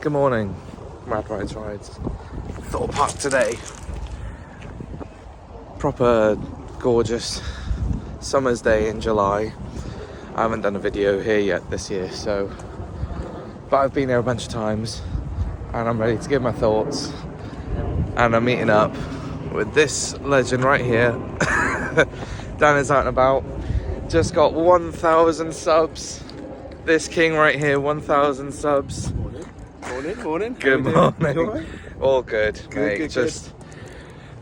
Good morning, Mad Rides Rides. Thorpe Park today. Proper gorgeous summer's day in July. I haven't done a video here yet this year, but I've been here a bunch of times and I'm ready to give my thoughts. And I'm meeting up with this legend right here. Dan is out and about. Just got 1,000 subs. This king right here, 1,000 subs. Morning. Good morning. All, right? All good, mate. Good. Just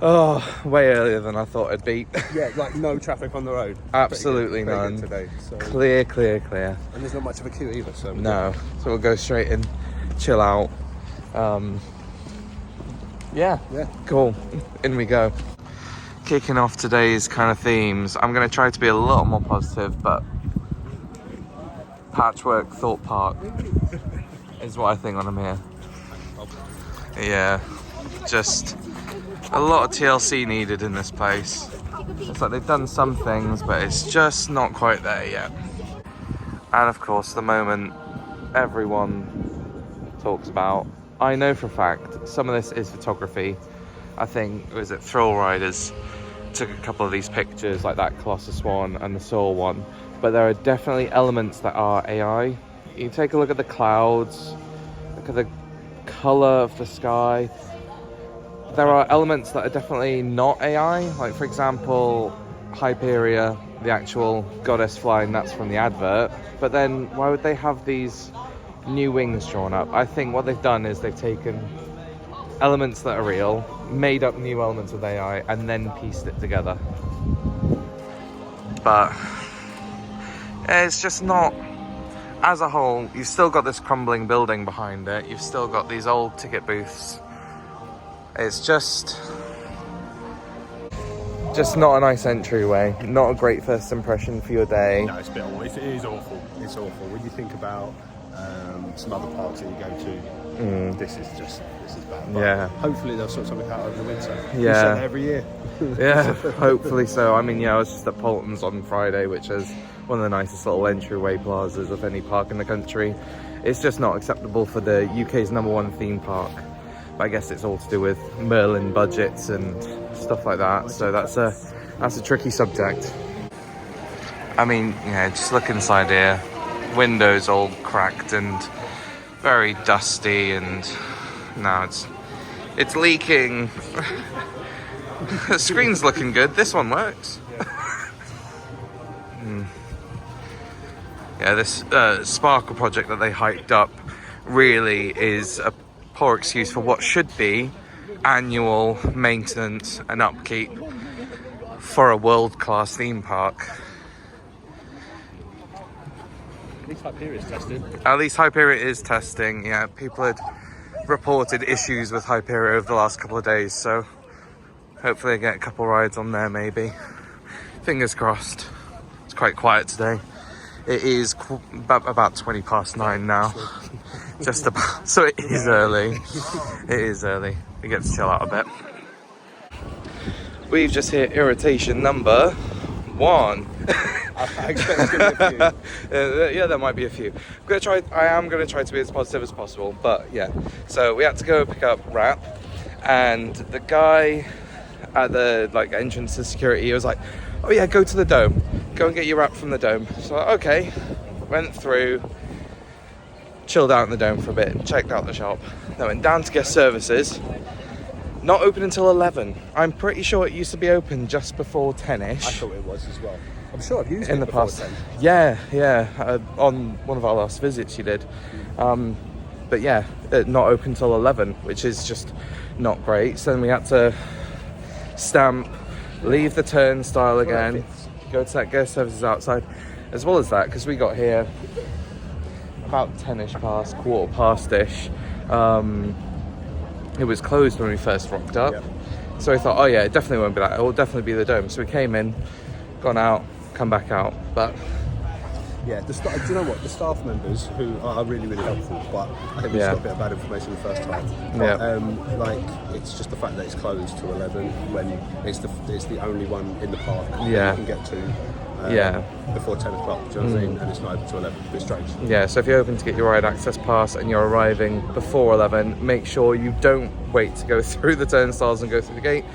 way earlier than I thought it'd be. Yeah, like no traffic on the road. Absolutely pretty none. good today. So. Clear. And there's not much of a queue either, so. No, so we'll go straight in, chill out. Yeah, cool. In we go. Kicking off today's kind of themes, I'm going to try to be a little more positive, but patchwork Thorpe Park is what I think when I'm here. Yeah, just a lot of TLC needed in this place. It's like they've done some things, but it's just not quite there yet. And of course, the moment everyone talks about, I know for a fact, some of this is photography. I think, was it Thrill Riders took a couple of these pictures, like that Colossus one and the Saw one, but there are definitely elements that are AI. You take a look at the clouds, look at the colour of the sky. There are elements that are definitely not AI, like for example, Hyperia, the actual goddess flying, that's from the advert. But then why would they have these new wings drawn up? I think what they've done is they've taken elements that are real, made up new elements with AI, and then pieced it together. But it's just not, as a whole, you've still got this crumbling building behind it, you've still got these old ticket booths. It's just not a nice entryway, not a great first impression for your day. No, it's a bit awful. It is awful. It's awful. When you think about some other parks that you go to, this is bad. But yeah. Hopefully they'll sort something out over the winter. Yeah. We say that every year. Yeah, hopefully so. I mean, yeah, I was just at Polton's on Friday, which is one of the nicest little entryway plazas of any park in the country. It's just not acceptable for the UK's #1 theme park. But I guess it's all to do with Merlin budgets and stuff like that. So that's a tricky subject. I mean, yeah, just look inside here. Windows all cracked and very dusty, and now it's leaking. The screen's looking good. This one works. Yeah, this Sparkle project that they hyped up really is a poor excuse for what should be annual maintenance and upkeep for a world-class theme park. At least Hyperia is testing. At least Hyperia is testing. Yeah, people had reported issues with Hyperia over the last couple of days, so hopefully I get a couple rides on there maybe. Fingers crossed. It's quite quiet today. It is about 20 past 9 now. Just about. So it is early. It is early. We get to chill out a bit. We've just hit irritation number 1. I expect there's going to be a few. Yeah, there might be a few. I am going to try to be as positive as possible, but yeah. So we had to go pick up wrap, and the guy at the entrance to security was like, "Oh yeah, go to the dome. Go and get your wrap from the dome." So okay, went through, chilled out in the dome for a bit, checked out the shop. Then went down to guest services. Not open until 11. I'm pretty sure it used to be open just before 10ish. I thought it was as well. I'm sure I've used it in the before past. 10. Yeah. On one of our last visits, you did. But yeah, not open till 11, which is just not great. So then we had to stamp, leave the turnstile again, go to that guest services outside. As well as that, because we got here about 10ish past, quarter past-ish. It was closed when we first rocked up. Yep. So we thought, oh yeah, it definitely won't be that. It will definitely be the dome. So we came in, gone out, come back out. But yeah, do you know what? The staff members who are really, really helpful, but I think we just got a bit of bad information the first time. But, it's just the fact that it's closed till 11 when it's the only one in the park that you can get to. before 10 o'clock, do you know what I mean? And it's not open till 11, it's a bit strange. Yeah, so if you're hoping to get your ride access pass and you're arriving before 11, make sure you don't wait to go through the turnstiles and go through the gate.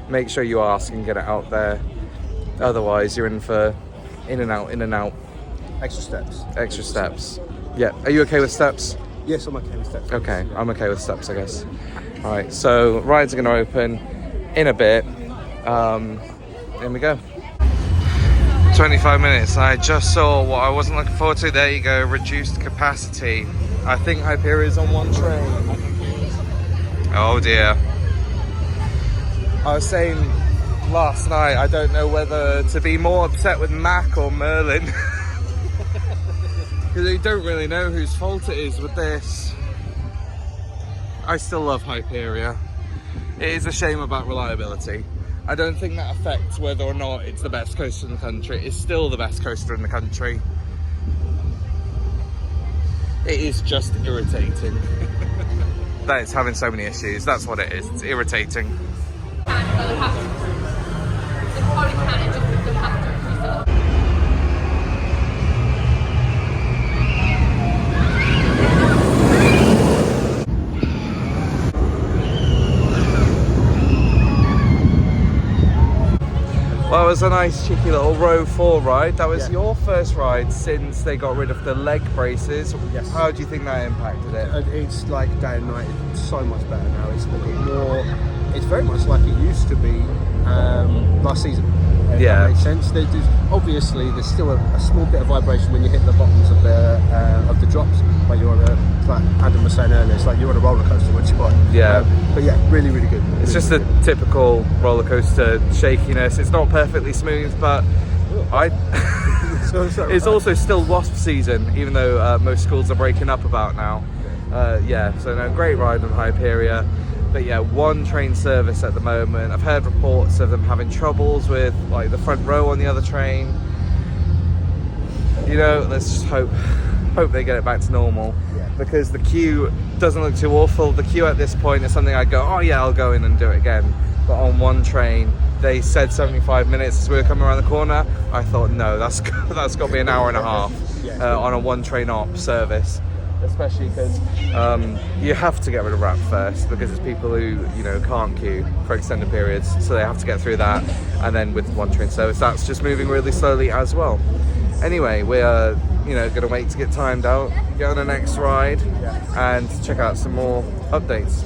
Make sure you ask and get it out there. Otherwise, you're in for in and out. Extra steps. Yeah, are you okay with steps? Yes, I'm okay with steps. Okay, I'm okay with steps, I guess. All right, so rides are going to open in a bit. In we go. 25 minutes. I just saw what I wasn't looking forward to. There you go, reduced capacity. I think Hyperion is on one train. Oh dear. I was saying last night, I don't know whether to be more upset with Mac or Merlin. Because you don't really know whose fault it is with this. I still love Hyperion. It is a shame about reliability. I don't think that affects whether or not it's the best coaster in the country. It's still the best coaster in the country. It is just irritating that it's having so many issues. That's what it is. It's irritating. Well, it was a nice cheeky little row 4 ride. That was your first ride since they got rid of the leg braces. Yes. How do you think that impacted it? It's like day and night. It's so much better now. It's a bit more. It's very much like it used to be last season. If that makes sense. Obviously, there's still a small bit of vibration when you hit the bottoms of the drops, but you're on like Adam was saying earlier, it's like you're on a roller coaster once you're on. Yeah. But yeah, really, really good. It's just the typical roller coaster shakiness. It's not perfectly smooth, but it's also still wasp season, even though most schools are breaking up about now. So no, great ride on Hyperion. But yeah, one train service at the moment. I've heard reports of them having troubles with like the front row on the other train. You know, let's just hope they get it back to normal. Yeah. Because the queue doesn't look too awful. The queue at this point is something I'd go, oh yeah, I'll go in and do it again. But on one train, they said 75 minutes as we were coming around the corner. I thought, no, that's got to be an hour and a half on a one train op service. Especially because you have to get rid of wrap first, because it's people who can't queue for extended periods, so they have to get through that. And then with one train service, that's just moving really slowly as well. Anyway, we are going to wait to get timed out, get on the next ride, and check out some more updates.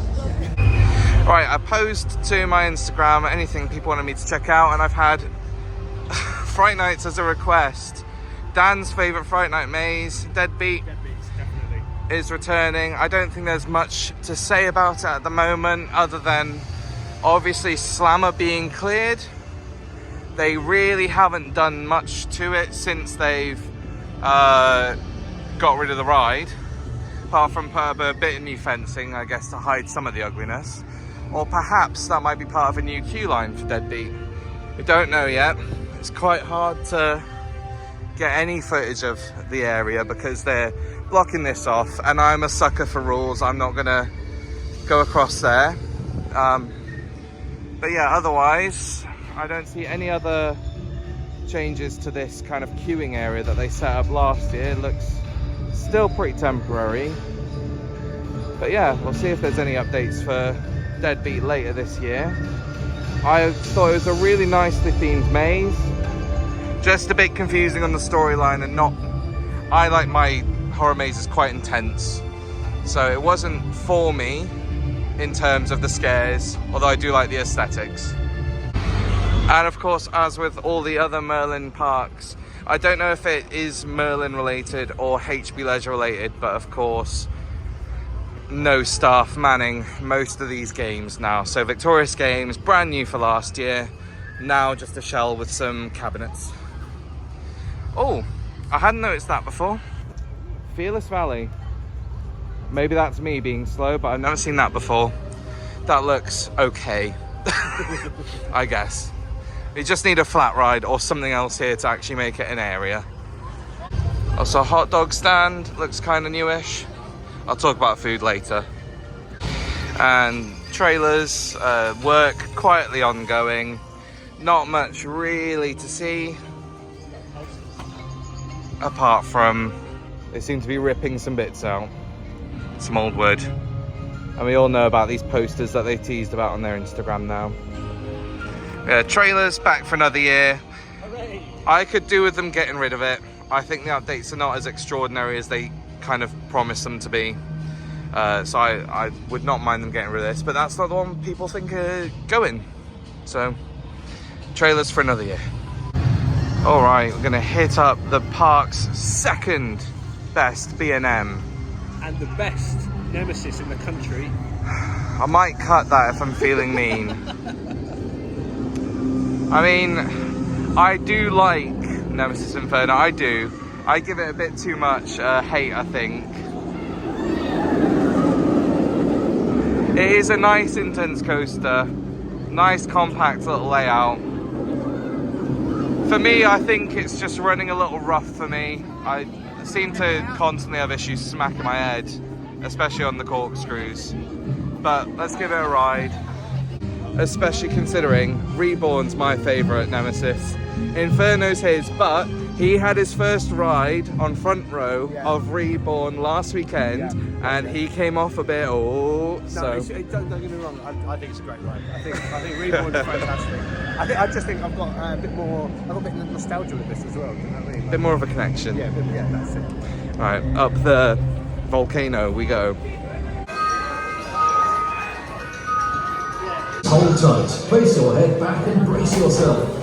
Right, I posed to my Instagram anything people wanted me to check out, and I've had Fright Nights as a request. Dan's favourite Fright Night maze, Deadbeat, is returning. I don't think there's much to say about it at the moment, other than obviously Slammer being cleared. They really haven't done much to it since they've got rid of the ride, apart from put a bit of new fencing, I guess, to hide some of the ugliness. Or perhaps that might be part of a new queue line for Deadbeat. We don't know yet. It's quite hard to get any footage of the area because they're blocking this off, and I'm a sucker for rules. I'm not gonna go across there. But yeah, otherwise I don't see any other changes to this kind of queuing area that they set up last year. It looks still pretty temporary, but yeah, we'll see if there's any updates for Deadbeat later this year. I thought it was a really nicely themed maze, just a bit confusing on the storyline, and I like my horror mazes quite intense, so it wasn't for me in terms of the scares, although I do like the aesthetics. And of course, as with all the other Merlin parks, I don't know if it is Merlin related or HB Leisure related, but of course no staff manning most of these games now. So Victorious Games, brand new for last year, now just a shell with some cabinets. Oh, I hadn't noticed that before. Fearless Valley. Maybe that's me being slow, but I've never seen that before. That looks okay, I guess. We just need a flat ride or something else here to actually make it an area. Also, a hot dog stand looks kind of newish. I'll talk about food later. And trailers, work quietly ongoing. Not much really to see. apart from they seem to be ripping some bits out. Some old wood. And we all know about these posters that they teased about on their Instagram now. Trailers back for another year. Hooray. I could do with them getting rid of it. I think the updates are not as extraordinary as they kind of promised them to be. So I would not mind them getting rid of this, but that's not the one people think are going. So, trailers for another year. All right, we're gonna hit up the park's second best B&M. And the best nemesis in the country. I might cut that if I'm feeling mean. I mean, I do like Nemesis Inferno, I do. I give it a bit too much hate, I think. It is a nice intense coaster, nice compact little layout. For me, I think it's just running a little rough for me. I seem to constantly have issues smacking my head, especially on the corkscrews. But let's give it a ride. Especially considering Reborn's my favourite Nemesis. Inferno's his, but he had his first ride on front row of Reborn last weekend, and he came off a bit. Don't get me wrong. I think it's a great ride. I think Reborn is fantastic. I just think I've got a bit more. I've got a bit of nostalgia with this as well. Do you know what I mean? A bit more of a connection. Yeah, that's it. All right, up the volcano we go. Hold tight, place your head back and brace yourself.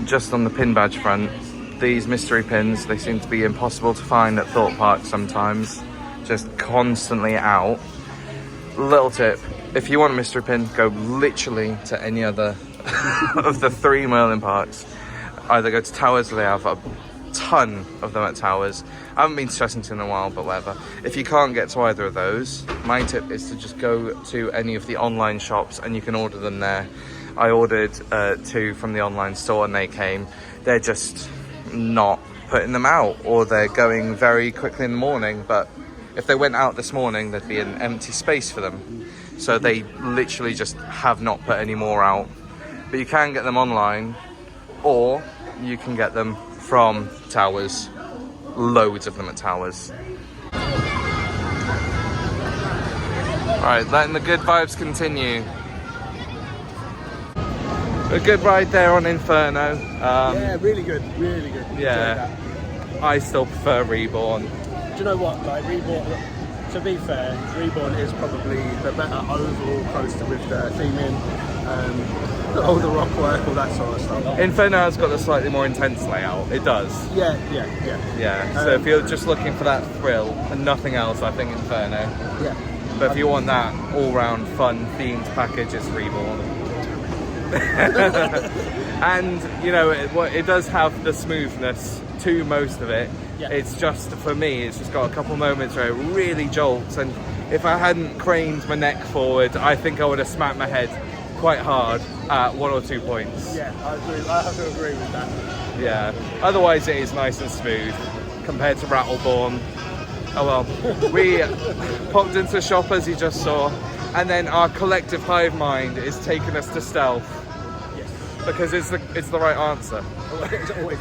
Just on the pin badge front, these mystery pins, they seem to be impossible to find at Thorpe Park sometimes. Just constantly out. Little tip, if you want a mystery pin, go literally to any other of the 3 Merlin parks. Either go to Towers, where they have a ton of them at Towers. I haven't been to Chessington in a while, but whatever. If you can't get to either of those, my tip is to just go to any of the online shops and you can order them there. I ordered 2 from the online store and they came. They're just not putting them out, or they're going very quickly in the morning, but if they went out this morning there'd be an empty space for them. So they literally just have not put any more out. But you can get them online, or you can get them from Towers. Loads of them at Towers. Alright, letting the good vibes continue. A good ride there on Inferno. Yeah, really good, really good. Yeah, I still prefer Reborn. Do you know what? Like Reborn, to be fair, Reborn is probably the better overall coaster with the theming, all the rock work, all that sort of stuff. Inferno has got a slightly more intense layout. It does. Yeah. So if you're just looking for that thrill and nothing else, I think Inferno. Yeah. But if you want that all-round fun themed package, it's Reborn. And you know it does have the smoothness to most of it. It's just, for me, it's just got a couple moments where it really jolts, and if I hadn't craned my neck forward, I think I would have smacked my head quite hard at 1 or 2 points. Yeah, I agree. I have to agree with that. Yeah, otherwise it is nice and smooth compared to Rattleborn. Oh well. We popped into a shop, as you just saw, and then our collective hive mind is taking us to Stealth. Yes. Because it's the right answer.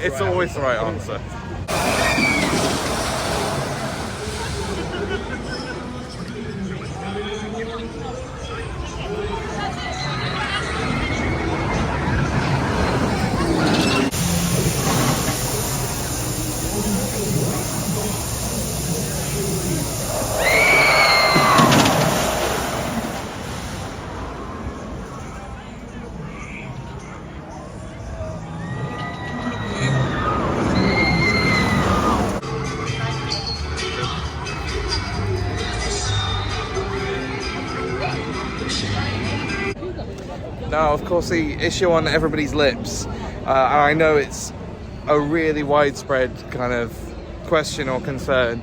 It's always the right answer. Now, of course, the issue on everybody's lips, and I know it's a really widespread kind of question or concern,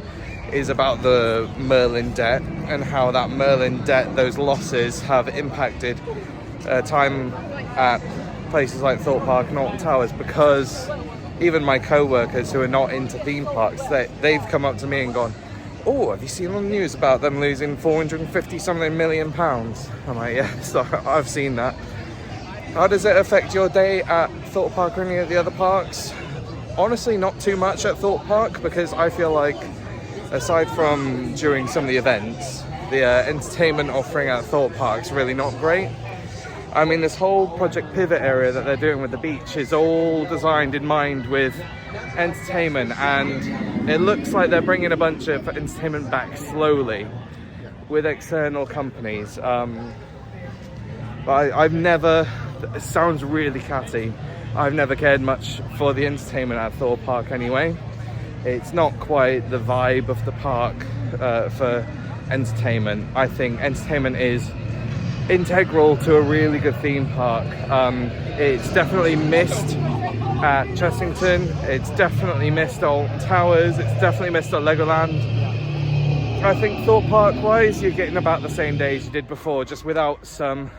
is about the Merlin debt and how that Merlin debt, those losses, have impacted time at places like Thorpe Park and Alton Towers, because even my co-workers who are not into theme parks, they've come up to me and gone, oh, have you seen on the news about them losing 450 something million pounds? I'm like, yeah, so I've seen that. How does it affect your day at Thorpe Park or any of the other parks? Honestly, not too much at Thorpe Park, because I feel like, aside from during some of the events, the entertainment offering at Thorpe Park is really not great. I mean, this whole Project Pivot area that they're doing with the beach is all designed in mind with entertainment, and it looks like they're bringing a bunch of entertainment back slowly with external companies. But I've never, it sounds really catty, I've never cared much for the entertainment at Thorpe Park anyway. It's not quite the vibe of the park for entertainment. I think entertainment is integral to a really good theme park. It's definitely missed at Chessington, it's definitely missed at Alton Towers, it's definitely missed at Legoland. I think Thorpe Park wise, you're getting about the same days you did before, just without some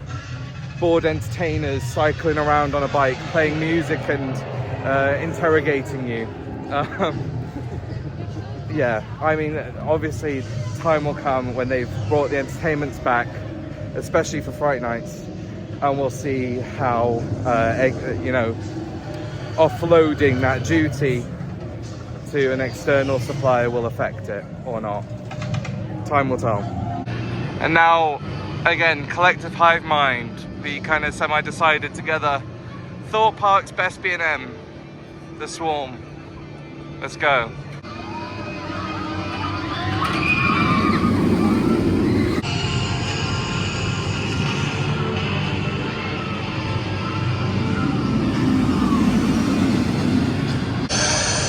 bored entertainers cycling around on a bike, playing music and interrogating you. Yeah, I mean, obviously time will come when they've brought the entertainments back, especially for Fright Nights, and we'll see how, you know, offloading that duty to an external supplier will affect it or not. Time will tell. And now, again, collective hive mind, we kind of semi-decided together, Thorpe Park's best B&M, the Swarm. Let's go.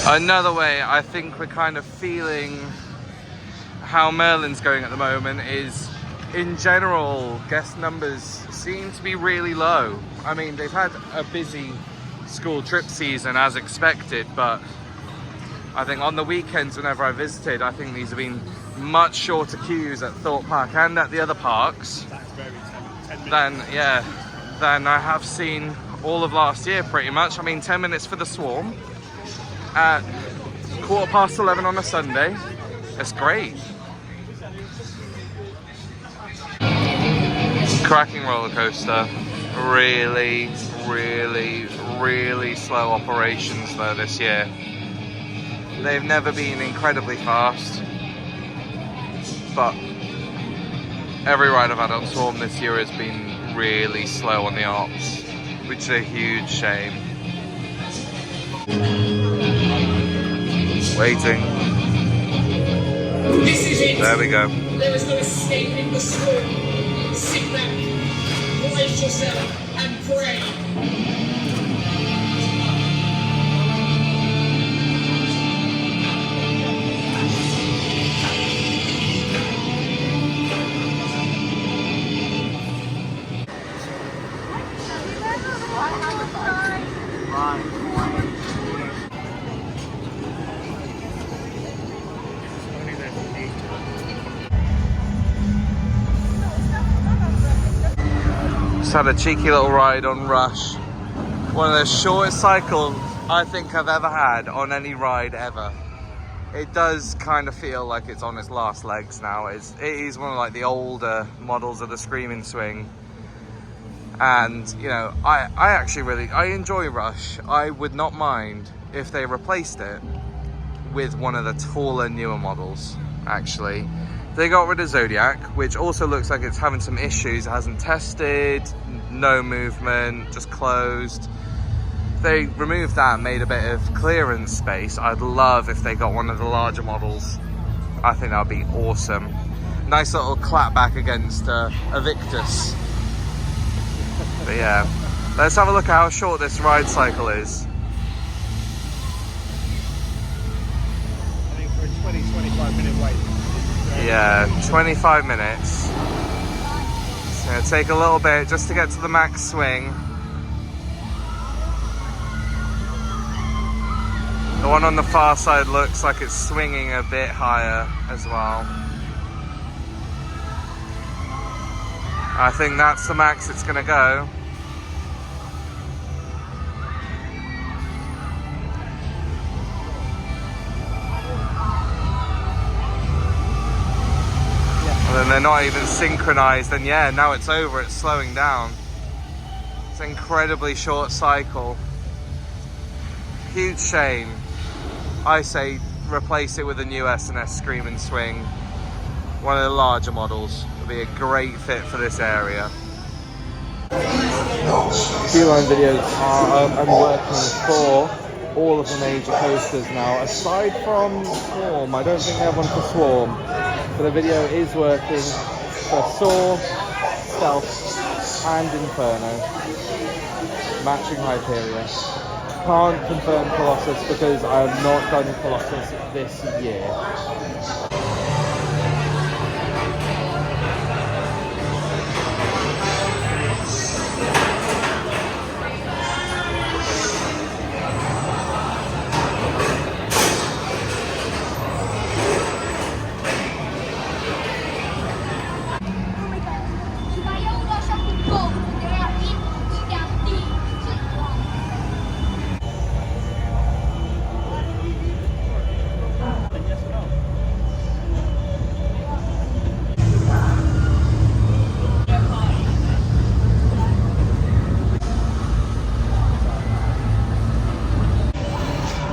Another way I think we're kind of feeling how Merlin's going at the moment is, in general, guest numbers seem to be really low. I mean, they've had a busy school trip season as expected, but I think on the weekends whenever I visited, I think these have been much shorter queues at Thorpe Park and at the other parks than I have seen all of last year pretty much. I mean, 10 minutes for the Swarm at 11:15 on a Sunday. That's great. Cracking roller coaster. Really, really, really slow operations though this year. They've never been incredibly fast, but every ride I've had on Swarm this year has been really slow on the ops, which is a huge shame. Waiting. This is it. There we go. There is no escaping the Swarm. Sit back, brace yourself, and pray. Had a cheeky little ride on Rush. One of the shortest cycles I think I've ever had on any ride ever. It does kind of feel like it's on its last legs now. It is one of like the older models of the Screaming Swing. And you know, I actually I enjoy Rush. I would not mind if they replaced it with one of the taller, newer models, actually. They got rid of Zodiac, which also looks like it's having some issues. It hasn't tested, no movement, just closed. They removed that and made a bit of clearance space. I'd love if they got one of the larger models. I think that would be awesome. Nice little clap back against a Victus. But yeah, let's have a look at how short this ride cycle is. I think for a 20-25 minute wait. Yeah, 25 minutes. It's gonna take a little bit just to get to the max swing. The one on the far side looks like it's swinging a bit higher as well. I think that's the max it's gonna go. they're not even synchronized, and yeah, now it's over, it's slowing down. It's an incredibly short cycle. Huge shame. I say replace it with a new S&S Scream and Swing. One of the larger models would be a great fit for this area. Beeline videos I'm working for all of the major coasters now, aside from Swarm. I don't think they have one for Swarm, but the video is working for Soar, Stealth and Inferno, matching Hyperia. Can't confirm Colossus because I have not done Colossus this year.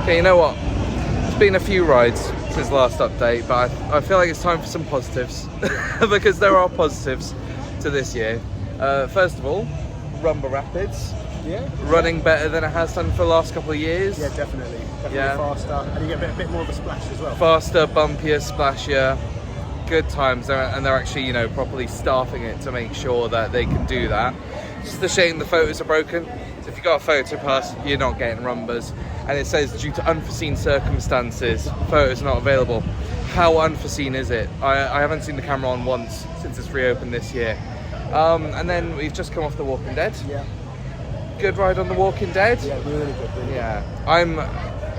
Okay, you know what? It's been a few rides since last update, but I feel like it's time for some positives because there are positives to this year. First of all, Rumble Rapids. Yeah. Running better than it has done for the last couple of years. Yeah, definitely. Yeah. Faster, and you get a bit more of a splash as well. Faster, bumpier, splashier. Good times, and they're actually, you know, properly staffing it to make sure that they can do that. It's just a shame the photos are broken. So if you've got a photo pass, you're not getting rumbers. And it says, due to unforeseen circumstances, photos not available. How unforeseen is it? I haven't seen the camera on once since it's reopened this year. And then we've just come off The Walking Dead. Yeah. Good ride on The Walking Dead. Yeah, really good. Really Yeah.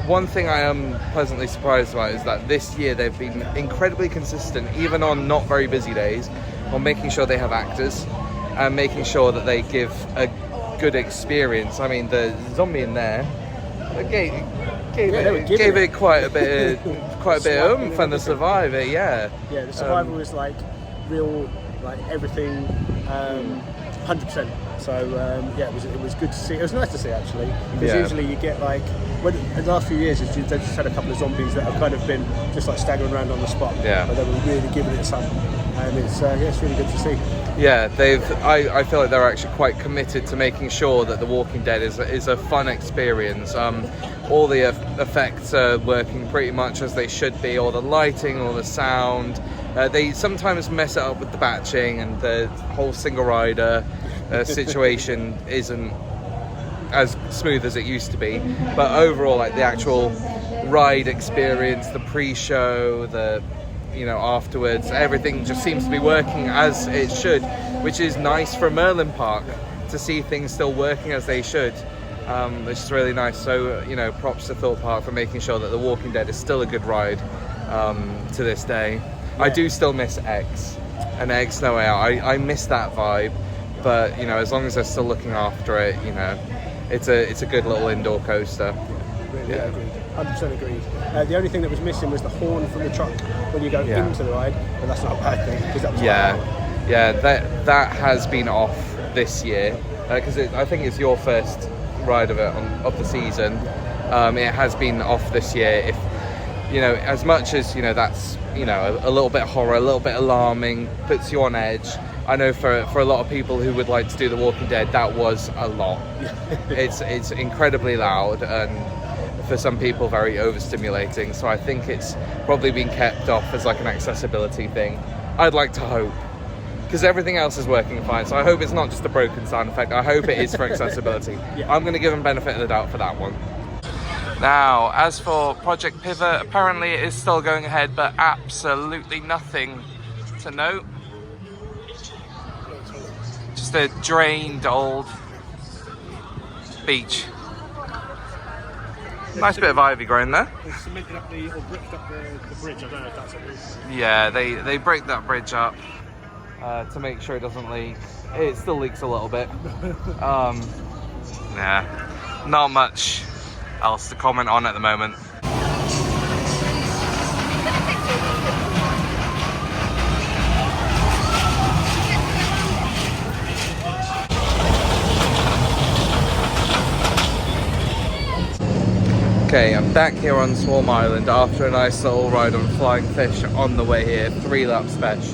One thing I am pleasantly surprised about is that this year they've been incredibly consistent, even on not very busy days, on making sure they have actors and making sure that they give a good experience. I mean, the zombie in there gave it quite a bit of oomph, and the survivor, yeah. Yeah, the survivor was like real, like everything, 100%. So yeah, it was good to see. It was nice to see actually, because usually you get like, when in the last few years they just had a couple of zombies that have kind of been just like staggering around on the spot. Yeah. But they were really giving it some, and it's really good to see. Yeah, I feel like they're actually quite committed to making sure that The Walking Dead is a fun experience. All the effects are working pretty much as they should be, all the lighting, all the sound. They sometimes mess it up with the batching, and the whole single rider situation isn't as smooth as it used to be. But overall, like the actual ride experience, the pre-show, the afterwards, everything just seems to be working as it should, which is nice for Merlin Park to see things still working as they should, which is really nice. So props to Thorpe Park for making sure that The Walking Dead is still a good ride to this day. Yeah. I do still miss X and X No Way Out. I miss that vibe, but as long as they're still looking after it, it's a good little indoor coaster. Really agreed. 100% agreed. The only thing that was missing was the horn from the truck when you go into the ride, but that's not a bad thing because that was that has been off this year because I think it's your first ride of it of the season. It has been off this year. If as much as that's a little bit horror, a little bit alarming, puts you on edge. I know for a lot of people who would like to do The Walking Dead, that was a lot. It's incredibly loud, and for some people very overstimulating, so I think it's probably been kept off as like an accessibility thing. I'd like to hope, because everything else is working fine, so I hope it's not just a broken sound effect. I hope it is for accessibility. I'm going to give them benefit of the doubt for that one. Now, as for Project Pivot, apparently it is still going ahead, but absolutely nothing to note. Just a drained old beach. Nice bit of ivy growing there. They cemented up or bricked up the bridge. I don't know if that's a bridge. Yeah, they bricked that bridge up to make sure it doesn't leak. It still leaks a little bit. Yeah, not much else to comment on at the moment. Okay, I'm back here on Swarm Island after a nice little ride on Flying Fish on the way here, 3 laps fetch.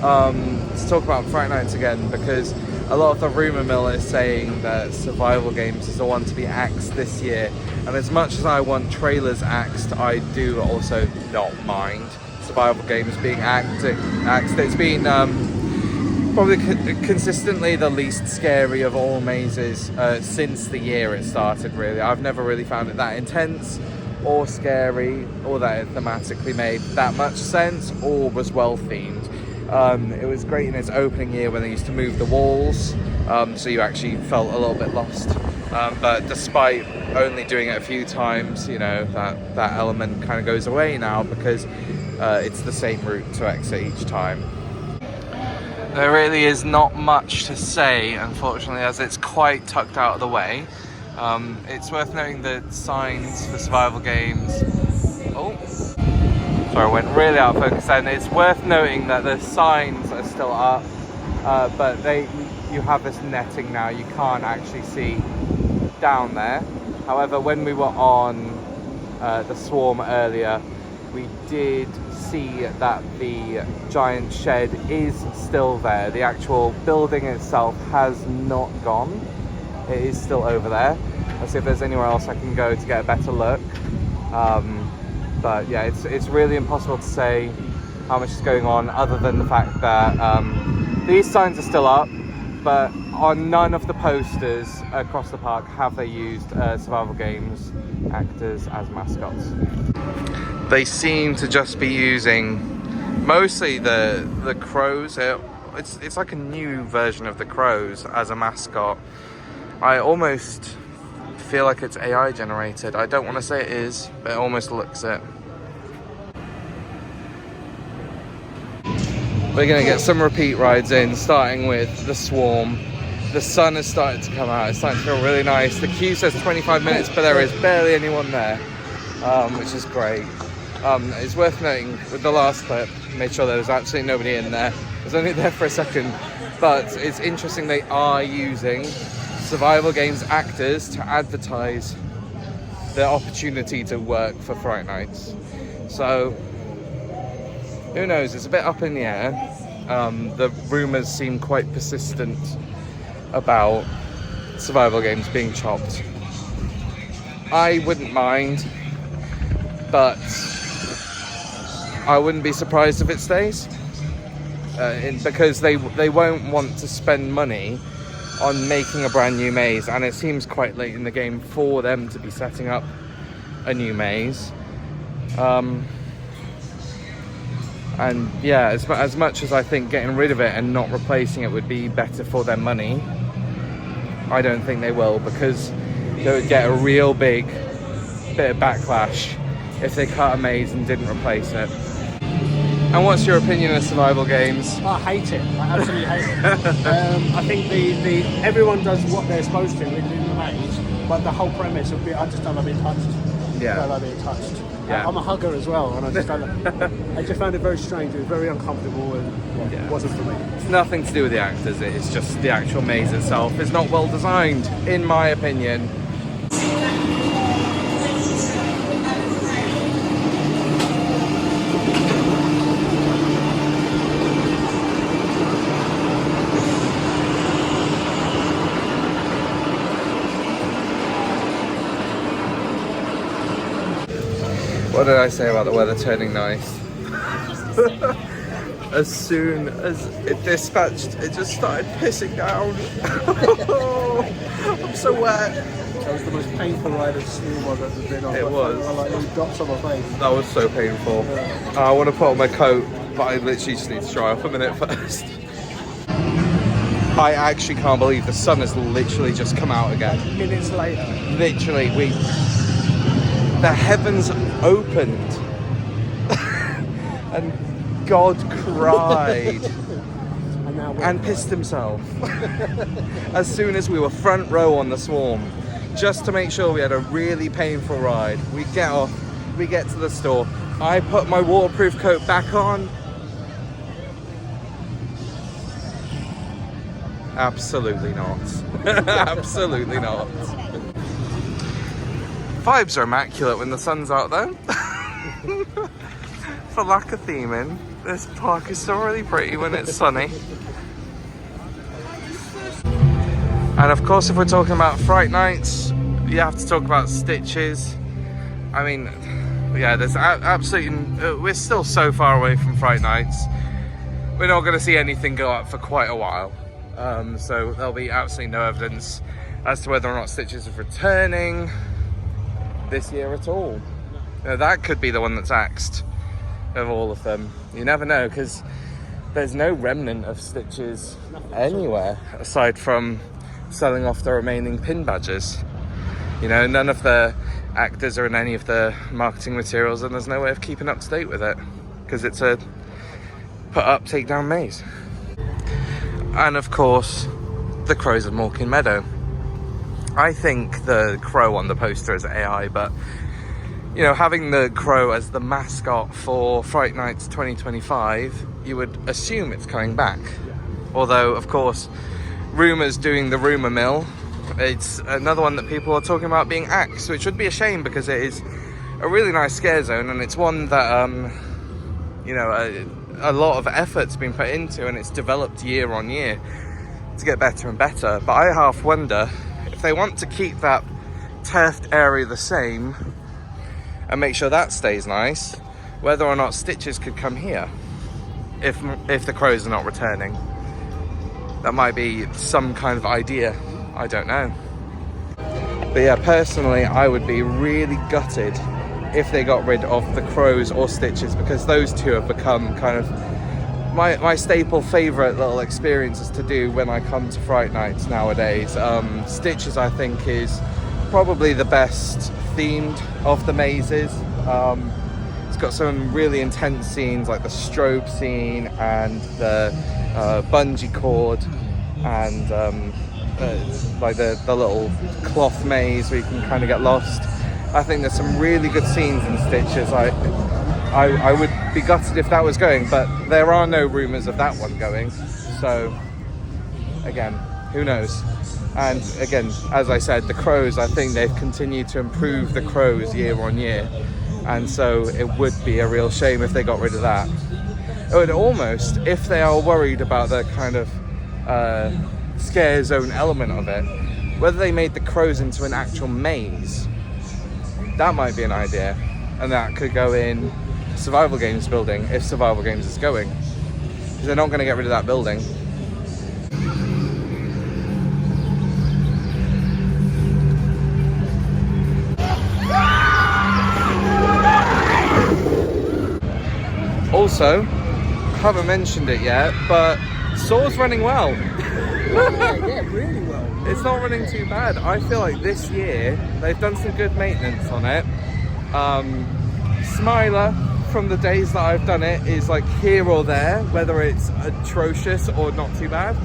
To talk about Fright Nights again, because a lot of the rumour mill is saying that survival games is the one to be axed this year. And as much as I want trailers axed, I do also not mind survival games being axed. It's been probably consistently the least scary of all mazes since the year it started, really. I've never really found it that intense or scary, or that it thematically made that much sense, or was well themed. It was great in its opening year when they used to move the walls, so you actually felt a little bit lost. But despite only doing it a few times, you know, that element kind of goes away now, because it's the same route to exit each time. There really is not much to say, unfortunately, as it's quite tucked out of the way. It's worth noting that signs for survival games... Oh, sorry, I went really out of focus then. It's worth noting that the signs are still up, but you have this netting now. You can't actually see down there. However, when we were on the Swarm earlier, we did see that the giant shed is still there. The actual building itself has not gone. It is still over there. Let's see if there's anywhere else I can go to get a better look. But yeah, it's really impossible to say how much is going on, other than the fact that these signs are still up, but on none of the posters across the park have they used survival games actors as mascots. They seem to just be using mostly the crows. It's like a new version of the crows as a mascot. I almost feel like it's AI generated. I don't want to say it is, but it almost looks it. We're gonna get some repeat rides in, starting with the Swarm. The sun has started to come out. It's starting to feel really nice. The queue says 25 minutes, but there is barely anyone there, which is great. It's worth noting with the last clip, made sure there was absolutely nobody in there. I was only there for a second, but it's interesting they are using survival games actors to advertise the opportunity to work for Fright Nights. So who knows? It's a bit up in the air. The rumours seem quite persistent about survival games being chopped. I wouldn't mind, but I wouldn't be surprised if it stays, because they won't want to spend money on making a brand new maze, and it seems quite late in the game for them to be setting up a new maze. And yeah, as much as I think getting rid of it and not replacing it would be better for their money, I don't think they will, because they would get a real big bit of backlash if they cut a maze and didn't replace it. And what's your opinion of survival games? I hate it. I absolutely hate it. I think the everyone does what they're supposed to in the maze, but the whole premise of I just don't like being touched. Yeah. I don't like being touched. Yeah. I'm a hugger as well, and I just don't. I just found it very strange. It was very uncomfortable, and it wasn't for me. It's nothing to do with the actors. It's just the actual maze itself is not well designed, in my opinion. What did I say about the weather turning nice? As soon as it dispatched, it just started pissing down. I'm so wet. That was the most painful ride of snowboard I've ever been on. It was. I like these dots on my face. That was so painful. Yeah. I want to put on my coat, but I literally just need to dry off a minute first. I actually can't believe the sun has literally just come out again. Minutes later. Literally, the heavens opened and God cried and pissed himself as soon as we were front row on the Swarm, just to make sure we had a really painful ride. We get off, we get to the store, I put my waterproof coat back on. Absolutely not. Absolutely not. Vibes are immaculate when the sun's out though. For lack of theming, this park is still really pretty when it's sunny. And of course, if we're talking about Fright Nights, you have to talk about Stitches. I mean, yeah, there's absolutely... we're still so far away from Fright Nights. We're not going to see anything go up for quite a while. So there'll be absolutely no evidence as to whether or not Stitches is returning this year at all. That could be the one that's axed of all of them. You never know, because there's no remnant of Stitches anywhere aside from selling off the remaining pin badges. You know, none of the actors are in any of the marketing materials, and there's no way of keeping up to date with it because it's a put up, take down maze. And of course, the crows of Morecambe Meadow. I think the crow on the poster is AI, but you know, having the crow as the mascot for Fright Nights 2025, you would assume it's coming back. Although, of course, rumours doing the rumour mill, it's another one that people are talking about being axed, which would be a shame because it is a really nice scare zone, and it's one that, you know, a lot of effort's been put into, and it's developed year on year to get better and better. But I half wonder if they want to keep that turfed area the same and make sure that stays nice, whether or not Stitches could come here if the crows are not returning. That might be some kind of idea, I don't know. But yeah, personally, I would be really gutted if they got rid of the crows or Stitches, because those two have become kind of my staple favourite little experiences to do when I come to Fright Nights nowadays. Stitches, I think, is probably the best themed of the mazes. It's got some really intense scenes like the strobe scene and the bungee cord, and like the little cloth maze where you can kind of get lost. I think there's some really good scenes in Stitches. I would be gutted if that was going, but there are no rumours of that one going. So again, who knows? And again, as I said, the crows, I think they've continued to improve the crows year on year. And so it would be a real shame if they got rid of that. It would almost, if they are worried about the kind of scare zone element of it, whether they made the crows into an actual maze, that might be an idea. And that could go in Survival Games building, if Survival Games is going. Because they're not going to get rid of that building. Also, haven't mentioned it yet, but Saw's running well. yeah, really well. It's not running too bad. I feel like this year they've done some good maintenance on it. Smiler, from the days that I've done it, is like here or there, whether it's atrocious or not too bad.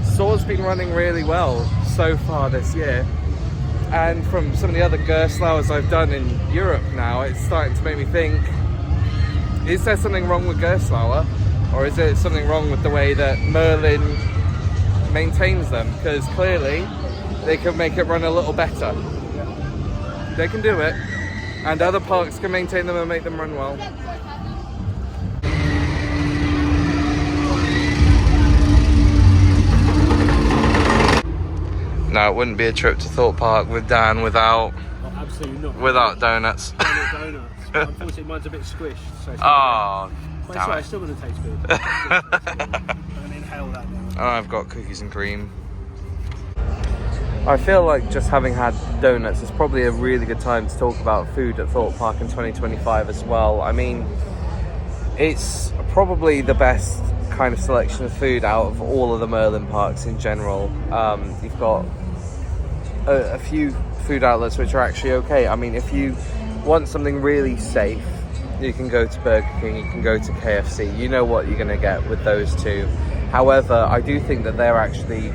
Saw's been running really well so far this year. And from some of the other Gerstlauers I've done in Europe now, it's starting to make me think, is there something wrong with Gerstlauer? Or is it something wrong with the way that Merlin maintains them? Because clearly they can make it run a little better. They can do it, and other parks can maintain them and make them run well. No, it wouldn't be a trip to Thorpe Park with Dan without Absolutely not. without donuts. Donuts. Unfortunately, mine's a bit squished. So it's Oh, but damn it's it. still going to taste good. I'm going to inhale that now. Oh, I've got cookies and cream. I feel like just having had donuts is probably a really good time to talk about food at Thorpe Park in 2025 as well. I mean, it's probably the best kind of selection of food out of all of the Merlin parks in general. You've got a few food outlets which are actually okay. I mean, if you want something really safe, you can go to Burger King, you can go to KFC. You know what you're going to get with those two. However, I do think that they're actually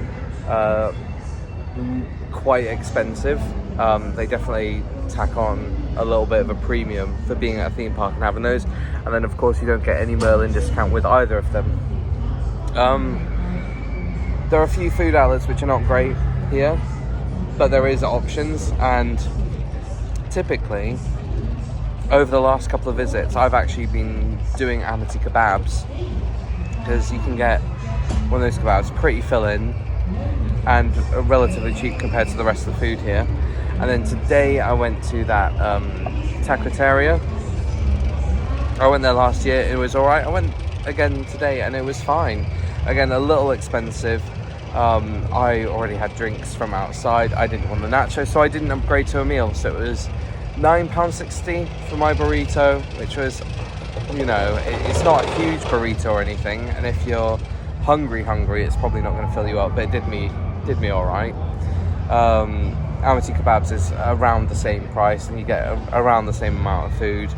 quite expensive. They definitely tack on a little bit of a premium for being at a theme park and having those. And then, of course, you don't get any Merlin discount with either of them. There are a few food outlets which are not great here, but there is options, and typically, over the last couple of visits, I've actually been doing Amity kebabs, because you can get one of those kebabs pretty filling and relatively cheap compared to the rest of the food here. And then today I went to that taqueteria. I went there last year, it was alright. I went again today and it was fine. Again, a little expensive. I already had drinks from outside. I didn't want the nachos, so I didn't upgrade to a meal. So it was £9.60 for my burrito, which was, you know, it's not a huge burrito or anything. And if you're hungry, it's probably not going to fill you up, but it did me all right. Amity kebabs is around the same price, and you get around the same amount of food.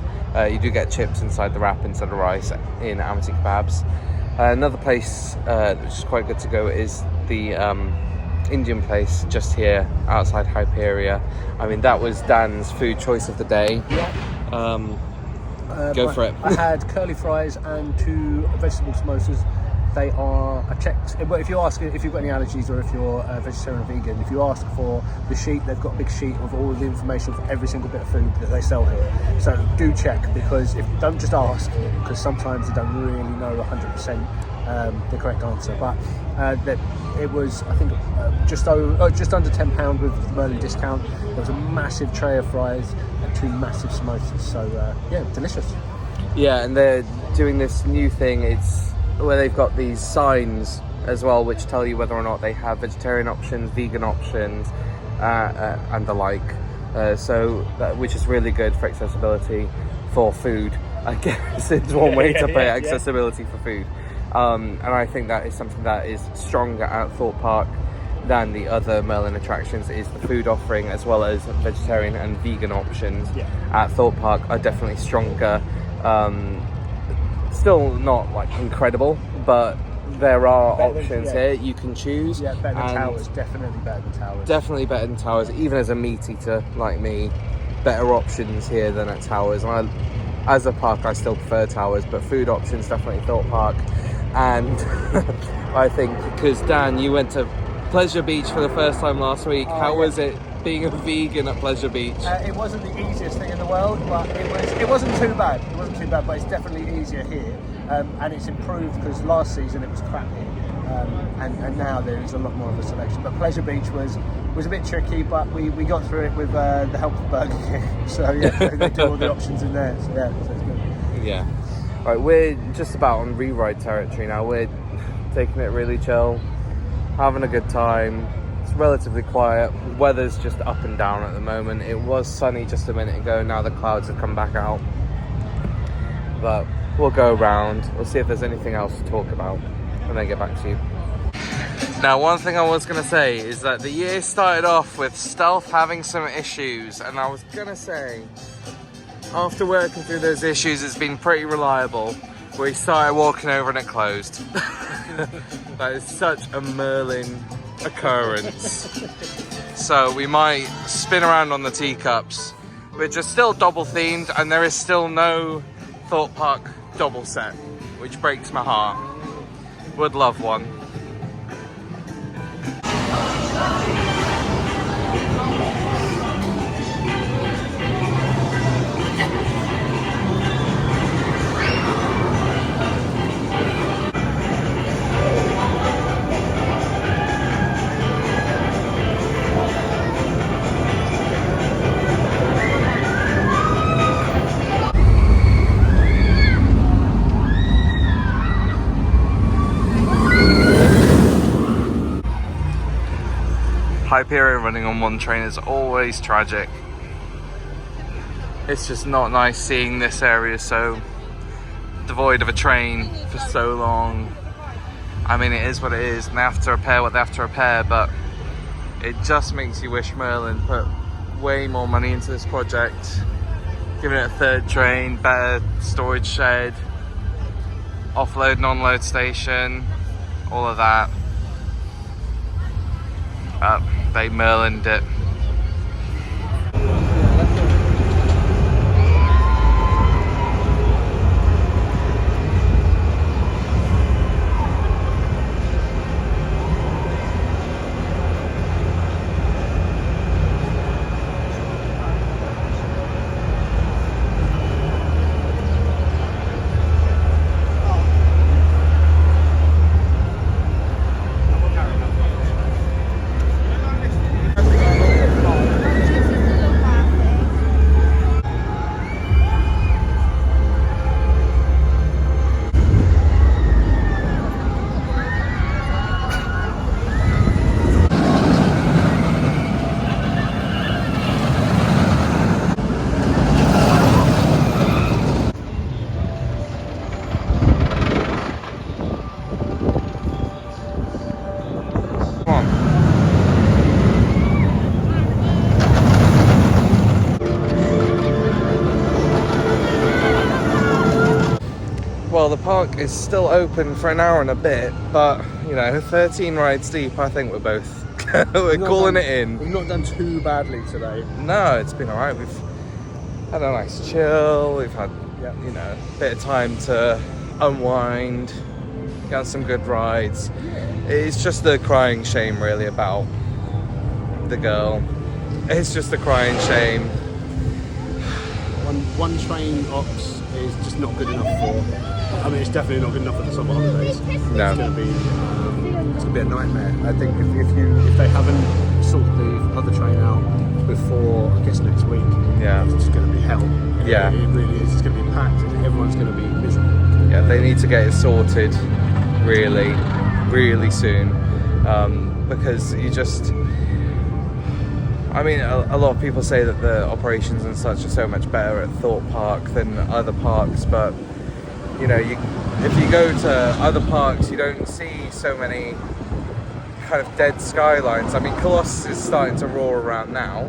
You do get chips inside the wrap instead of rice in Amity kebabs. Another place which is quite good to go is the Indian place just here outside Hyperia. I mean, that was Dan's food choice of the day. Go for it. I had curly fries and 2 vegetable samosas. They are checked. If you ask if you've got any allergies or if you're vegetarian or vegan, if you ask for the sheet, they've got a big sheet of all of the information for every single bit of food that they sell here. So do check, because don't just ask, because sometimes they don't really know 100% the correct answer. But that it was, I think, just under £10 with the Merlin discount. There was a massive tray of fries and 2 massive samosas. So yeah, delicious. Yeah, and they're doing this new thing. It's where they've got these signs as well, which tell you whether or not they have vegetarian options, vegan options, and the like. Which is really good for accessibility for food. I guess it's one way to put it, accessibility for food. And I think that is something that is stronger at Thorpe Park than the other Merlin attractions, is the food offering, as well as vegetarian and vegan options at Thorpe Park are definitely stronger. Still not like incredible, but there are options here you can choose. Yeah, better than Towers, definitely better than Towers. Definitely better than Towers, even as a meat eater like me. Better options here than at Towers. And as a park, I still prefer Towers, but food options definitely Thorpe Park. And I think, because Dan, you went to Pleasure Beach for the first time last week. How was it being a vegan at Pleasure Beach? It wasn't the easiest thing in the world, but it wasn't too bad. It wasn't too bad, but it's definitely easier here, and it's improved, because last season it was crap here, and now there is a lot more of a selection. But Pleasure Beach was a bit tricky, but we got through it with the help of Burger King. So yeah, they do all the options in there. So yeah, so it's good. Yeah. Right, we're just about on re-ride territory now. We're taking it really chill, having a good time. It's relatively quiet. Weather's just up and down at the moment. It was sunny just a minute ago. Now the clouds have come back out. But we'll go around. We'll see if there's anything else to talk about and then get back to you. Now, one thing I was going to say is that the year started off with Stealth having some issues. And I was going to say, after working through those issues, it's been pretty reliable. We started walking over and it closed. That is such a Merlin occurrence. So we might spin around on the teacups, which are still double themed, and there is still no Thorpe Park double set, which breaks my heart. Would love one. Hyperia running on one train is always tragic. It's just not nice seeing this area so devoid of a train for so long. I mean, it is what it is, and they have to repair what they have to repair, but it just makes you wish Merlin put way more money into this project, giving it a third train, better storage shed, offload and onload station, all of that. They Merlined it. well, the park is still open for an hour and a bit, but, you know, 13 rides deep, I think we're both we're calling it in. We've not done too badly today. No, it's been alright. We've had a nice chill, we've had, you know, a bit of time to unwind, get on some good rides. It's just the crying shame, really, about the girl. It's just a crying shame. One train ops is just not good enough for. I mean, it's definitely not good enough for the summer holidays. No. It's gonna be a nightmare. I think if they haven't sorted the other train out before, I guess, next week, it's just gonna be hell. Yeah. It really is. It's gonna be packed, and everyone's gonna be miserable. Yeah, they need to get it sorted really, really soon, because you just. I mean, a lot of people say that the operations and such are so much better at Thorpe Park than other parks, but you know, if you go to other parks, you don't see so many kind of dead skylines. I mean, Colossus is starting to roar around now,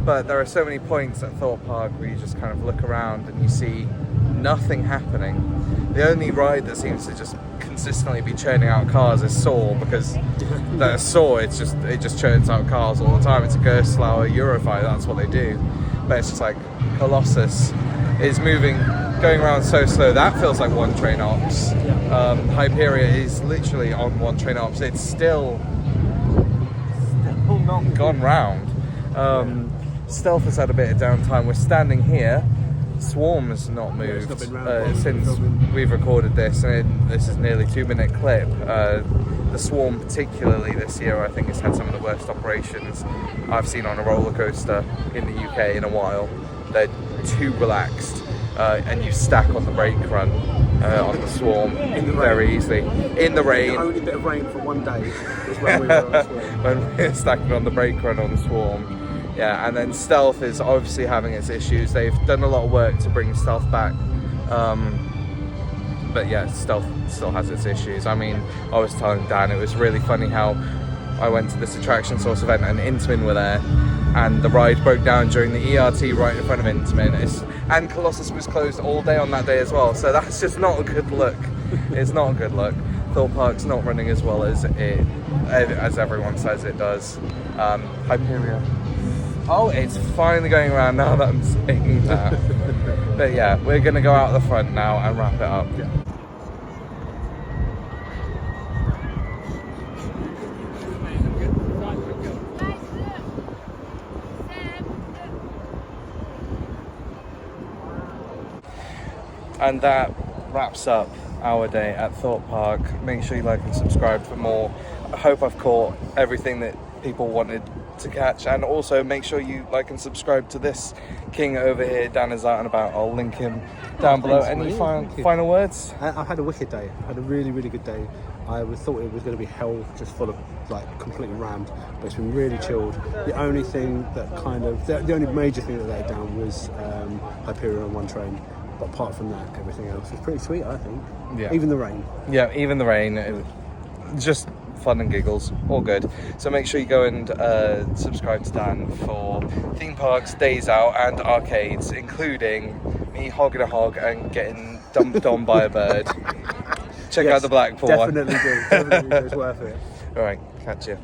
but there are so many points at Thorpe Park where you just kind of look around and you see nothing happening. The only ride that seems to just consistently be churning out cars is Saw, because that Saw, it just churns out cars all the time. It's a Gerstlauer Eurofighter, that's what they do. But it's just like Colossus is going around so slow. That feels like one train ops. Hyperia is literally on one train ops. It's still not gone round. Stealth has had a bit of downtime. We're standing here. Swarm has not moved since we've recorded this, and this is nearly 2-minute clip. The Swarm, particularly this year, I think has had some of the worst operations I've seen on a roller coaster in the UK in a while. They're too relaxed, and you stack on the brake run on the Swarm very easily. In the rain. The only bit of rain for one day is when we were on the Swarm. When we were stacking on the brake run on the Swarm. Yeah, and then Stealth is obviously having its issues. They've done a lot of work to bring Stealth back. But yeah, Stealth still has its issues. I mean, I was telling Dan, it was really funny how I went to this attraction source event and Intamin were there, and the ride broke down during the ERT right in front of Intamin. And Colossus was closed all day on that day as well, so that's just not a good look. It's not a good look. Thorpe Park's not running as well as everyone says it does. Hyperia. Oh, it's finally going around now that I'm saying that. But yeah, we're going to go out the front now and wrap it up. Yeah. And that wraps up our day at Thorpe Park. Make sure you like and subscribe for more. I hope I've caught everything that people wanted to catch, and also make sure you like and subscribe to this king over here. Dan is out and about. I'll link him down below. Any final words? I've had a wicked day. I had a really, really good day. I thought it was going to be hell, just full of, like, completely rammed, but it's been really chilled. The only thing that the only major thing that let it down was Hyperia on one train. But apart from that, everything else was pretty sweet, I think. Yeah. Even the rain. Yeah, even the rain. Just fun and giggles, all good. So make sure you go and subscribe to Dan for theme parks, days out, and arcades, including me hogging a hog and getting dumped on by a bird. Check out the Blackpool one. Definitely do. Definitely do. It's worth it. All right, catch you.